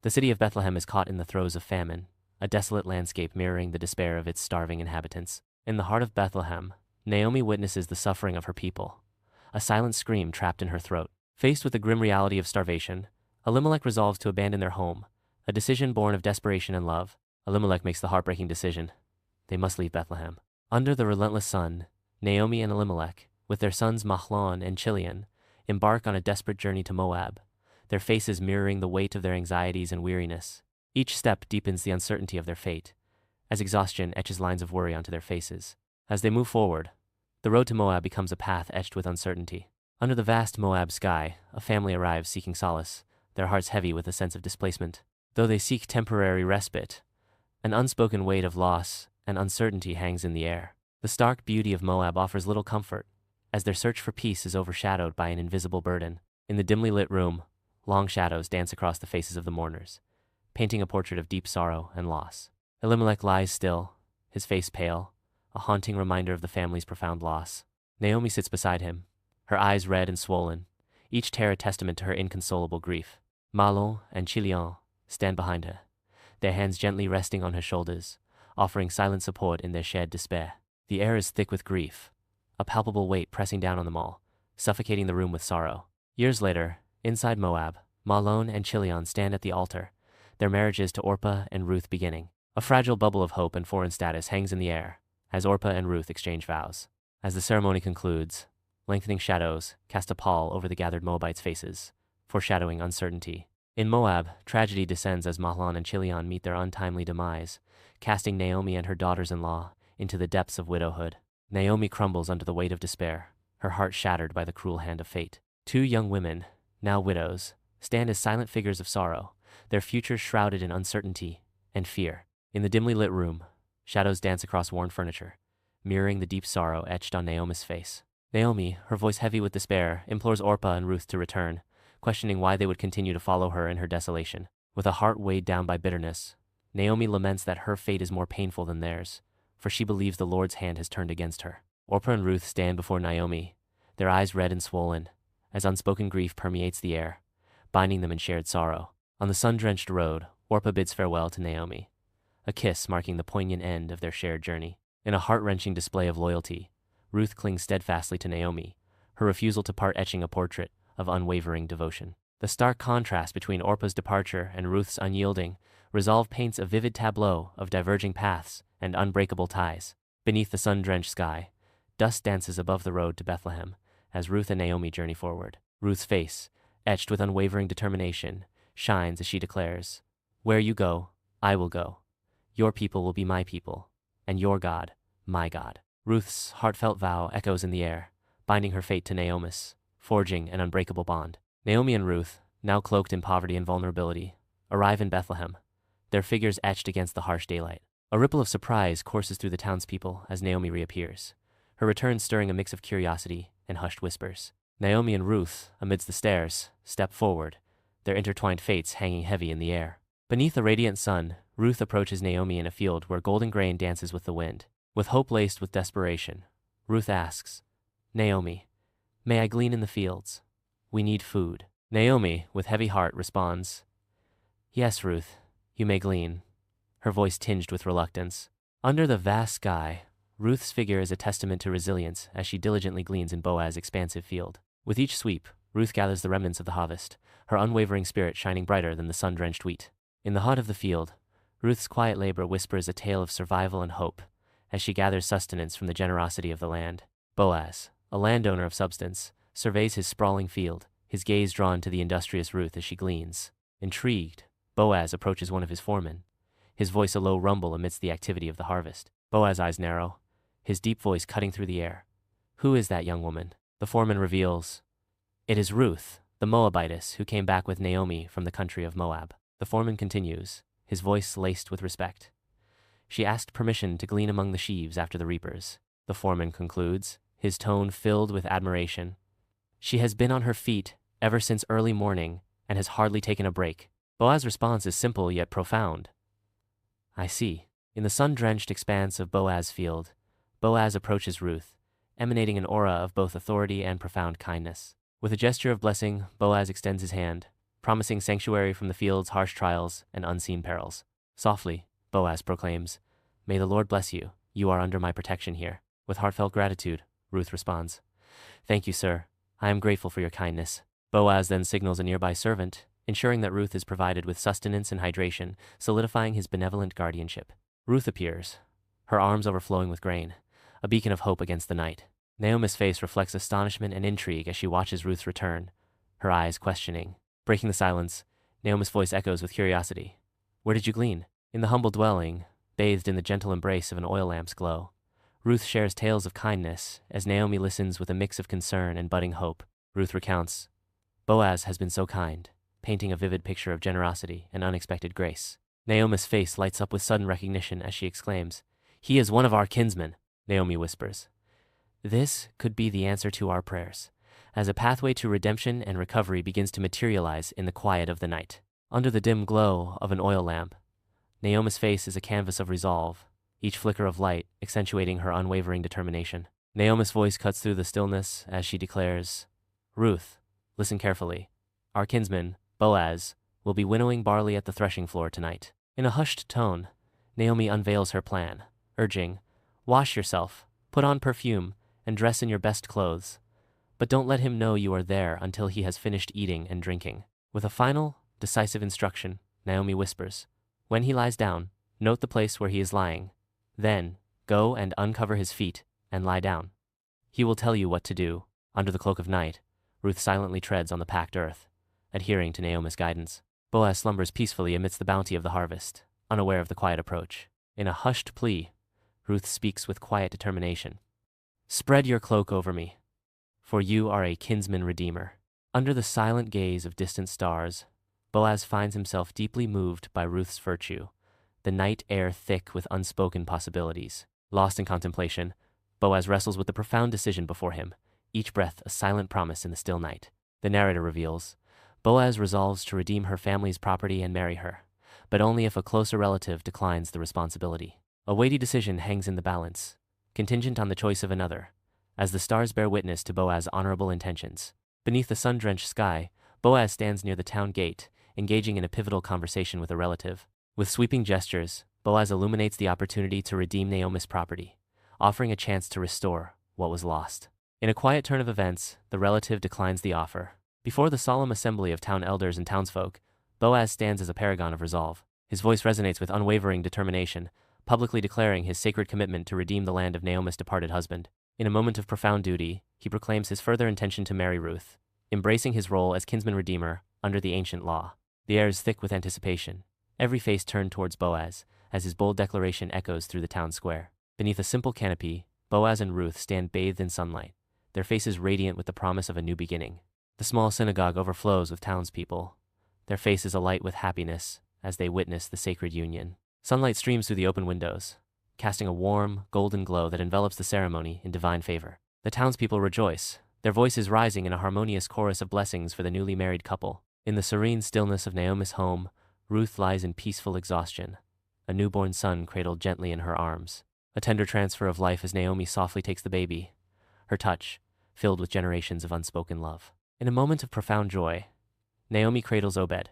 The city of Bethlehem is caught in the throes of famine, a desolate landscape mirroring the despair of its starving inhabitants. In the heart of Bethlehem, Naomi witnesses the suffering of her people, a silent scream trapped in her throat. Faced with the grim reality of starvation, Elimelech resolves to abandon their home, a decision born of desperation and love. Elimelech makes the heartbreaking decision. They must leave Bethlehem. Under the relentless sun, Naomi and Elimelech, with their sons Mahlon and Chilion, embark on a desperate journey to Moab, their faces mirroring the weight of their anxieties and weariness. Each step deepens the uncertainty of their fate, as exhaustion etches lines of worry onto their faces. As they move forward, the road to Moab becomes a path etched with uncertainty. Under the vast Moab sky, a family arrives seeking solace, their hearts heavy with a sense of displacement. Though they seek temporary respite, an unspoken weight of loss and uncertainty hangs in the air. The stark beauty of Moab offers little comfort, as their search for peace is overshadowed by an invisible burden. In the dimly lit room, long shadows dance across the faces of the mourners, painting a portrait of deep sorrow and loss. Elimelech lies still, his face pale, a haunting reminder of the family's profound loss. Naomi sits beside him, her eyes red and swollen, each tear a testament to her inconsolable grief. Mahlon and Chilion stand behind her, their hands gently resting on her shoulders, offering silent support in their shared despair. The air is thick with grief, a palpable weight pressing down on them all, suffocating the room with sorrow. Years later, inside Moab, Mahlon and Chilion stand at the altar, their marriages to Orpah and Ruth beginning. A fragile bubble of hope and foreign status hangs in the air, as Orpah and Ruth exchange vows. As the ceremony concludes, lengthening shadows cast a pall over the gathered Moabites' faces, foreshadowing uncertainty. In Moab, tragedy descends as Mahlon and Chilion meet their untimely demise, casting Naomi and her daughters-in-law into the depths of widowhood. Naomi crumbles under the weight of despair, her heart shattered by the cruel hand of fate. Two young women, now widows, stand as silent figures of sorrow, their futures shrouded in uncertainty and fear. In the dimly lit room, shadows dance across worn furniture, mirroring the deep sorrow etched on Naomi's face. Naomi, her voice heavy with despair, implores Orpah and Ruth to return, questioning why they would continue to follow her in her desolation. With a heart weighed down by bitterness, Naomi laments that her fate is more painful than theirs, for she believes the Lord's hand has turned against her. Orpah and Ruth stand before Naomi, their eyes red and swollen, as unspoken grief permeates the air, binding them in shared sorrow. On the sun-drenched road, Orpah bids farewell to Naomi, a kiss marking the poignant end of their shared journey. In a heart-wrenching display of loyalty, Ruth clings steadfastly to Naomi, her refusal to part etching a portrait of unwavering devotion. The stark contrast between Orpah's departure and Ruth's unyielding resolve paints a vivid tableau of diverging paths and unbreakable ties. Beneath the sun-drenched sky, dust dances above the road to Bethlehem as Ruth and Naomi journey forward. Ruth's face, etched with unwavering determination, shines as she declares, "Where you go, I will go. Your people will be my people, and your God, my God." Ruth's heartfelt vow echoes in the air, binding her fate to Naomi's, forging an unbreakable bond. Naomi and Ruth, now cloaked in poverty and vulnerability, arrive in Bethlehem, their figures etched against the harsh daylight. A ripple of surprise courses through the townspeople as Naomi reappears, her return stirring a mix of curiosity and hushed whispers. Naomi and Ruth, amidst the stares, step forward, their intertwined fates hanging heavy in the air. Beneath a radiant sun, Ruth approaches Naomi in a field where golden grain dances with the wind. With hope laced with desperation, Ruth asks, "Naomi, may I glean in the fields? We need food." Naomi, with heavy heart, responds, "Yes, Ruth, you may glean," her voice tinged with reluctance. Under the vast sky, Ruth's figure is a testament to resilience as she diligently gleans in Boaz's expansive field. With each sweep, Ruth gathers the remnants of the harvest, her unwavering spirit shining brighter than the sun-drenched wheat. In the heart of the field, Ruth's quiet labor whispers a tale of survival and hope as she gathers sustenance from the generosity of the land. Boaz, a landowner of substance, surveys his sprawling field, his gaze drawn to the industrious Ruth as she gleans. Intrigued, Boaz approaches one of his foremen, his voice a low rumble amidst the activity of the harvest. Boaz's eyes narrow, his deep voice cutting through the air. "Who is that young woman?" The foreman reveals, "It is Ruth, the Moabitess, who came back with Naomi from the country of Moab." The foreman continues, his voice laced with respect. "She asked permission to glean among the sheaves after the reapers." The foreman concludes, his tone filled with admiration. "She has been on her feet ever since early morning and has hardly taken a break." Boaz's response is simple yet profound. "I see." In the sun-drenched expanse of Boaz's field, Boaz approaches Ruth, emanating an aura of both authority and profound kindness. With a gesture of blessing, Boaz extends his hand, promising sanctuary from the field's harsh trials and unseen perils. Softly, Boaz proclaims, "May the Lord bless you. You are under my protection here." With heartfelt gratitude, Ruth responds, "Thank you, sir. I am grateful for your kindness." Boaz then signals a nearby servant, ensuring that Ruth is provided with sustenance and hydration, solidifying his benevolent guardianship. Ruth appears, her arms overflowing with grain, a beacon of hope against the night. Naomi's face reflects astonishment and intrigue as she watches Ruth's return, her eyes questioning. Breaking the silence, Naomi's voice echoes with curiosity. "Where did you glean?" "In the humble dwelling, bathed in the gentle embrace of an oil lamp's glow." Ruth shares tales of kindness as Naomi listens with a mix of concern and budding hope. Ruth recounts, "Boaz has been so kind," painting a vivid picture of generosity and unexpected grace. Naomi's face lights up with sudden recognition as she exclaims, "He is one of our kinsmen." Naomi whispers, "This could be the answer to our prayers," as a pathway to redemption and recovery begins to materialize in the quiet of the night. Under the dim glow of an oil lamp, Naomi's face is a canvas of resolve, each flicker of light accentuating her unwavering determination. Naomi's voice cuts through the stillness as she declares, "Ruth, listen carefully. Our kinsman, Boaz, will be winnowing barley at the threshing floor tonight." In a hushed tone, Naomi unveils her plan, urging, "Wash yourself, put on perfume, and dress in your best clothes. But don't let him know you are there until he has finished eating and drinking." With a final, decisive instruction, Naomi whispers, "When he lies down, note the place where he is lying. Then, go and uncover his feet and lie down. He will tell you what to do." Under the cloak of night, Ruth silently treads on the packed earth, adhering to Naomi's guidance. Boaz slumbers peacefully amidst the bounty of the harvest, unaware of the quiet approach. In a hushed plea, Ruth speaks with quiet determination. "Spread your cloak over me, for you are a kinsman redeemer." Under the silent gaze of distant stars, Boaz finds himself deeply moved by Ruth's virtue, the night air thick with unspoken possibilities. Lost in contemplation, Boaz wrestles with the profound decision before him, each breath a silent promise in the still night. The narrator reveals, Boaz resolves to redeem her family's property and marry her, but only if a closer relative declines the responsibility. A weighty decision hangs in the balance, contingent on the choice of another, as the stars bear witness to Boaz's honorable intentions. Beneath the sun-drenched sky, Boaz stands near the town gate, engaging in a pivotal conversation with a relative. With sweeping gestures, Boaz illuminates the opportunity to redeem Naomi's property, offering a chance to restore what was lost. In a quiet turn of events, the relative declines the offer. Before the solemn assembly of town elders and townsfolk, Boaz stands as a paragon of resolve. His voice resonates with unwavering determination, publicly declaring his sacred commitment to redeem the land of Naomi's departed husband. In a moment of profound duty, he proclaims his further intention to marry Ruth, embracing his role as kinsman redeemer under the ancient law. The air is thick with anticipation, every face turned towards Boaz, as his bold declaration echoes through the town square. Beneath a simple canopy, Boaz and Ruth stand bathed in sunlight, their faces radiant with the promise of a new beginning. The small synagogue overflows with townspeople, their faces alight with happiness as they witness the sacred union. Sunlight streams through the open windows, casting a warm, golden glow that envelops the ceremony in divine favor. The townspeople rejoice, their voices rising in a harmonious chorus of blessings for the newly married couple. In the serene stillness of Naomi's home, Ruth lies in peaceful exhaustion, a newborn son cradled gently in her arms. A tender transfer of life as Naomi softly takes the baby, her touch filled with generations of unspoken love. In a moment of profound joy, Naomi cradles Obed,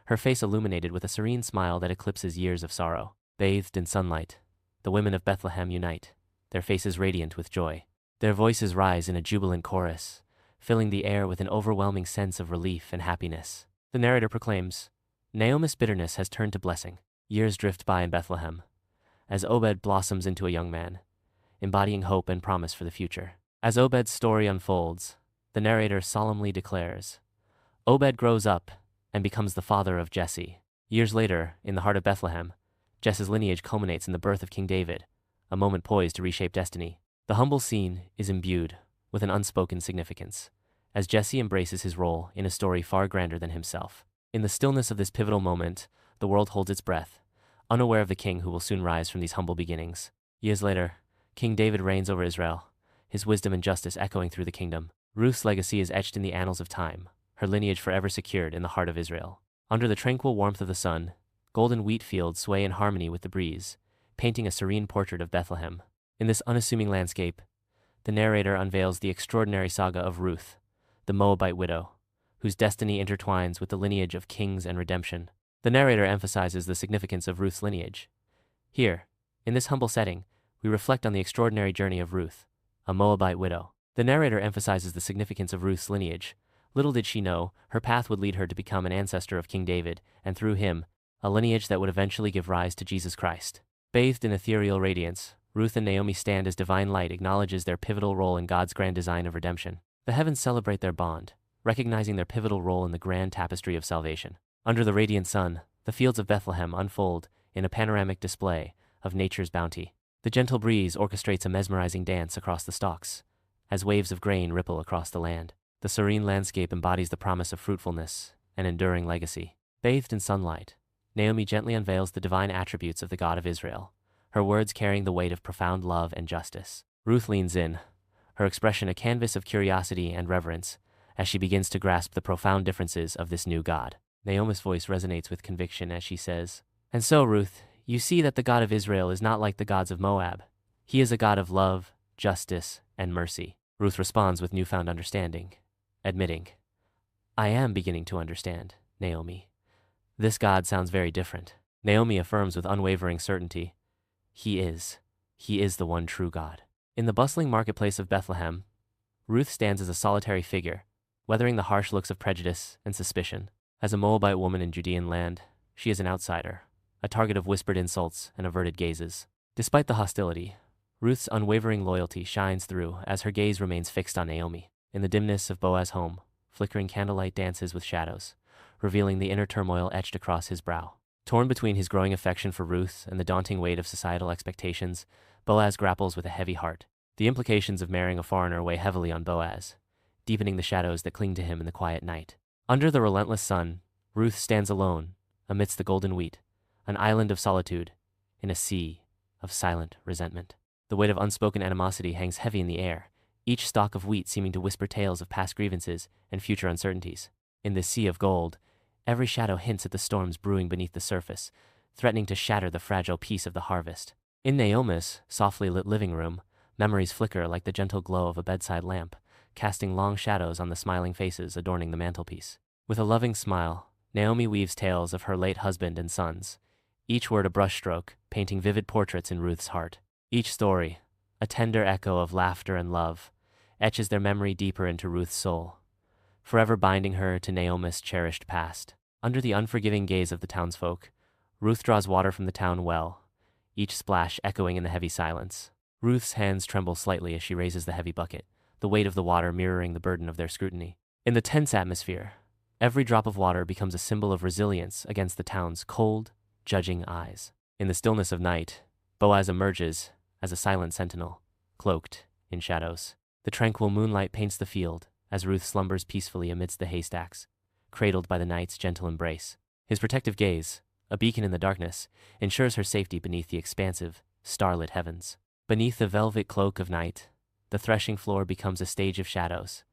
her face illuminated with a serene smile that eclipses years of sorrow. Bathed in sunlight, the women of Bethlehem unite, their faces radiant with joy. Their voices rise in a jubilant chorus, filling the air with an overwhelming sense of relief and happiness. The narrator proclaims, "Naomi's bitterness has turned to blessing." Years drift by in Bethlehem, as Obed blossoms into a young man, embodying hope and promise for the future. As Obed's story unfolds, the narrator solemnly declares, "Obed grows up and becomes the father of Jesse." Years later, in the heart of Bethlehem, Jesse's lineage culminates in the birth of King David, a moment poised to reshape destiny. The humble scene is imbued with an unspoken significance, as Jesse embraces his role in a story far grander than himself. In the stillness of this pivotal moment, the world holds its breath, unaware of the king who will soon rise from these humble beginnings. Years later, King David reigns over Israel, his wisdom and justice echoing through the kingdom. Ruth's legacy is etched in the annals of time, her lineage forever secured in the heart of Israel. Under the tranquil warmth of the sun, golden wheat fields sway in harmony with the breeze, painting a serene portrait of Bethlehem. In this unassuming landscape, the narrator unveils the extraordinary saga of Ruth, the Moabite widow, whose destiny intertwines with the lineage of kings and redemption. The narrator emphasizes the significance of Ruth's lineage. Here, in this humble setting, we reflect on the extraordinary journey of Ruth, a Moabite widow. The narrator emphasizes the significance of Ruth's lineage. Little did she know, her path would lead her to become an ancestor of King David, and through him, a lineage that would eventually give rise to Jesus Christ. Bathed in ethereal radiance, Ruth and Naomi stand as divine light acknowledges their pivotal role in God's grand design of redemption. The heavens celebrate their bond, recognizing their pivotal role in the grand tapestry of salvation. Under the radiant sun, the fields of Bethlehem unfold in a panoramic display of nature's bounty. The gentle breeze orchestrates a mesmerizing dance across the stalks, as waves of grain ripple across the land. The serene landscape embodies the promise of fruitfulness and enduring legacy. Bathed in sunlight, Naomi gently unveils the divine attributes of the God of Israel, her words carrying the weight of profound love and justice. Ruth leans in, her expression a canvas of curiosity and reverence, as she begins to grasp the profound differences of this new God. Naomi's voice resonates with conviction as she says, "And so, Ruth, you see that the God of Israel is not like the gods of Moab. He is a God of love, justice, and mercy." Ruth responds with newfound understanding, admitting, "I am beginning to understand, Naomi. This God sounds very different." Naomi affirms with unwavering certainty, He is the one true God." In the bustling marketplace of Bethlehem, Ruth stands as a solitary figure, weathering the harsh looks of prejudice and suspicion. As a Moabite woman in Judean land, she is an outsider, a target of whispered insults and averted gazes. Despite the hostility, Ruth's unwavering loyalty shines through as her gaze remains fixed on Naomi. In the dimness of Boaz's home, flickering candlelight dances with shadows, revealing the inner turmoil etched across his brow. Torn between his growing affection for Ruth and the daunting weight of societal expectations, Boaz grapples with a heavy heart. The implications of marrying a foreigner weigh heavily on Boaz, deepening the shadows that cling to him in the quiet night. Under the relentless sun, Ruth stands alone, amidst the golden wheat, an island of solitude, in a sea of silent resentment. The weight of unspoken animosity hangs heavy in the air, each stalk of wheat seeming to whisper tales of past grievances and future uncertainties. In this sea of gold, every shadow hints at the storms brewing beneath the surface, threatening to shatter the fragile peace of the harvest. In Naomi's softly lit living room, memories flicker like the gentle glow of a bedside lamp, casting long shadows on the smiling faces adorning the mantelpiece. With a loving smile, Naomi weaves tales of her late husband and sons, each word a brushstroke, painting vivid portraits in Ruth's heart. Each story, a tender echo of laughter and love, etches their memory deeper into Ruth's soul, forever binding her to Naomi's cherished past. Under the unforgiving gaze of the townsfolk, Ruth draws water from the town well, each splash echoing in the heavy silence. Ruth's hands tremble slightly as she raises the heavy bucket, the weight of the water mirroring the burden of their scrutiny. In the tense atmosphere, every drop of water becomes a symbol of resilience against the town's cold, judging eyes. In the stillness of night, Boaz emerges as a silent sentinel, cloaked in shadows. The tranquil moonlight paints the field as Ruth slumbers peacefully amidst the haystacks, cradled by the night's gentle embrace. His protective gaze, a beacon in the darkness, ensures her safety beneath the expansive, starlit heavens. Beneath the velvet cloak of night, the threshing floor becomes a stage of shadows,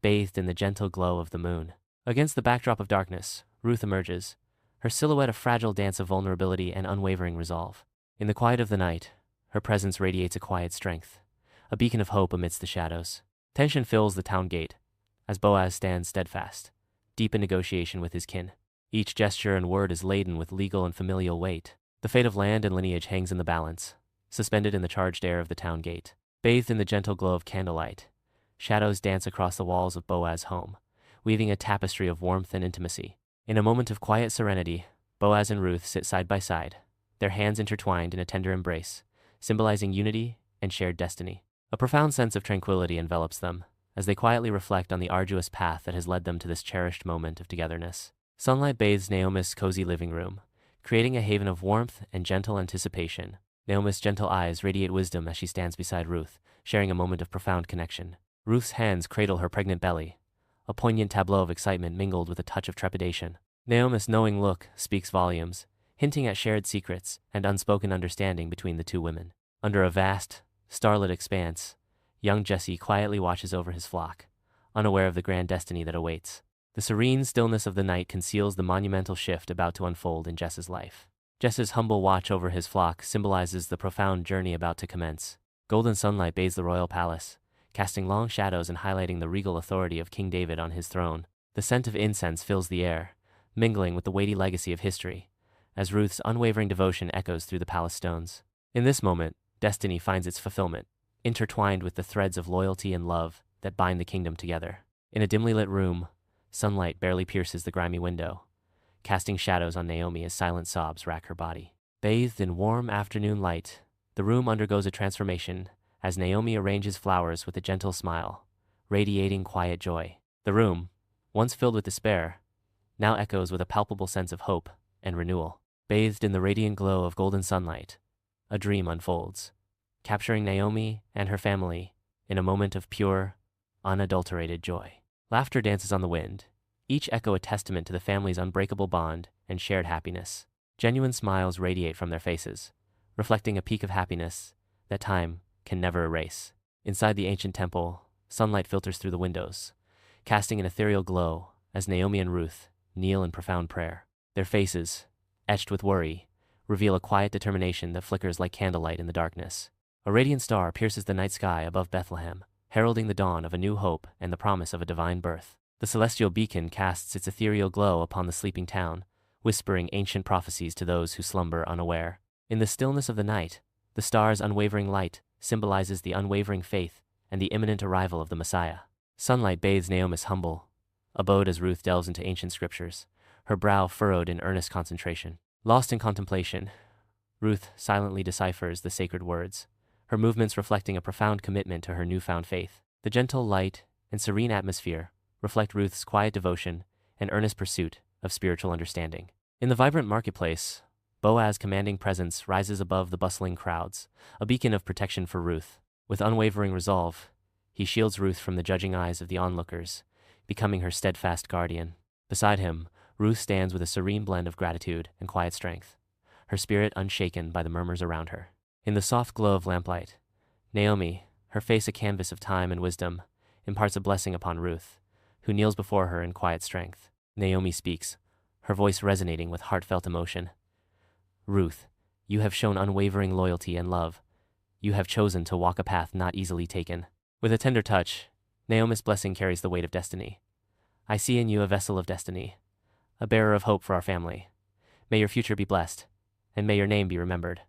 bathed in the gentle glow of the moon. Against the backdrop of darkness, Ruth emerges, her silhouette a fragile dance of vulnerability and unwavering resolve. In the quiet of the night, her presence radiates a quiet strength, a beacon of hope amidst the shadows. Tension fills the town gate, as Boaz stands steadfast, deep in negotiation with his kin. Each gesture and word is laden with legal and familial weight. The fate of land and lineage hangs in the balance, suspended in the charged air of the town gate. Bathed in the gentle glow of candlelight, shadows dance across the walls of Boaz's home, weaving a tapestry of warmth and intimacy. In a moment of quiet serenity, Boaz and Ruth sit side by side, their hands intertwined in a tender embrace, symbolizing unity and shared destiny. A profound sense of tranquility envelops them, as they quietly reflect on the arduous path that has led them to this cherished moment of togetherness. Sunlight bathes Naomi's cozy living room, creating a haven of warmth and gentle anticipation. Naomi's gentle eyes radiate wisdom as she stands beside Ruth, sharing a moment of profound connection. Ruth's hands cradle her pregnant belly, a poignant tableau of excitement mingled with a touch of trepidation. Naomi's knowing look speaks volumes, hinting at shared secrets and unspoken understanding between the two women. Under a vast, starlit expanse, young Jesse quietly watches over his flock, unaware of the grand destiny that awaits. The serene stillness of the night conceals the monumental shift about to unfold in Jesse's life. Jesse's humble watch over his flock symbolizes the profound journey about to commence. Golden sunlight bathes the royal palace, casting long shadows and highlighting the regal authority of King David on his throne. The scent of incense fills the air, mingling with the weighty legacy of history, as Ruth's unwavering devotion echoes through the palace stones. In this moment, destiny finds its fulfillment, intertwined with the threads of loyalty and love that bind the kingdom together. In a dimly lit room, sunlight barely pierces the grimy window, casting shadows on Naomi as silent sobs rack her body. Bathed in warm afternoon light, the room undergoes a transformation as Naomi arranges flowers with a gentle smile, radiating quiet joy. The room, once filled with despair, now echoes with a palpable sense of hope and renewal. Bathed in the radiant glow of golden sunlight, a dream unfolds, capturing Naomi and her family in a moment of pure, unadulterated joy. Laughter dances on the wind, each echo a testament to the family's unbreakable bond and shared happiness. Genuine smiles radiate from their faces, reflecting a peak of happiness that time can never erase. Inside the ancient temple, sunlight filters through the windows, casting an ethereal glow as Naomi and Ruth kneel in profound prayer. Their faces, etched with worry, reveal a quiet determination that flickers like candlelight in the darkness. A radiant star pierces the night sky above Bethlehem, heralding the dawn of a new hope and the promise of a divine birth. The celestial beacon casts its ethereal glow upon the sleeping town, whispering ancient prophecies to those who slumber unaware. In the stillness of the night, the star's unwavering light symbolizes the unwavering faith and the imminent arrival of the Messiah. Sunlight bathes Naomi's humble abode as Ruth delves into ancient scriptures, her brow furrowed in earnest concentration. Lost in contemplation, Ruth silently deciphers the sacred words, her movements reflecting a profound commitment to her newfound faith. The gentle light and serene atmosphere reflect Ruth's quiet devotion and earnest pursuit of spiritual understanding. In the vibrant marketplace, Boaz's commanding presence rises above the bustling crowds, a beacon of protection for Ruth. With unwavering resolve, he shields Ruth from the judging eyes of the onlookers, becoming her steadfast guardian. Beside him, Ruth stands with a serene blend of gratitude and quiet strength, her spirit unshaken by the murmurs around her. In the soft glow of lamplight, Naomi, her face a canvas of time and wisdom, imparts a blessing upon Ruth, who kneels before her in quiet strength. Naomi speaks, her voice resonating with heartfelt emotion. Ruth, you have shown unwavering loyalty and love. You have chosen to walk a path not easily taken. With a tender touch, Naomi's blessing carries the weight of destiny. I see in you a vessel of destiny, a bearer of hope for our family. May your future be blessed, and may your name be remembered.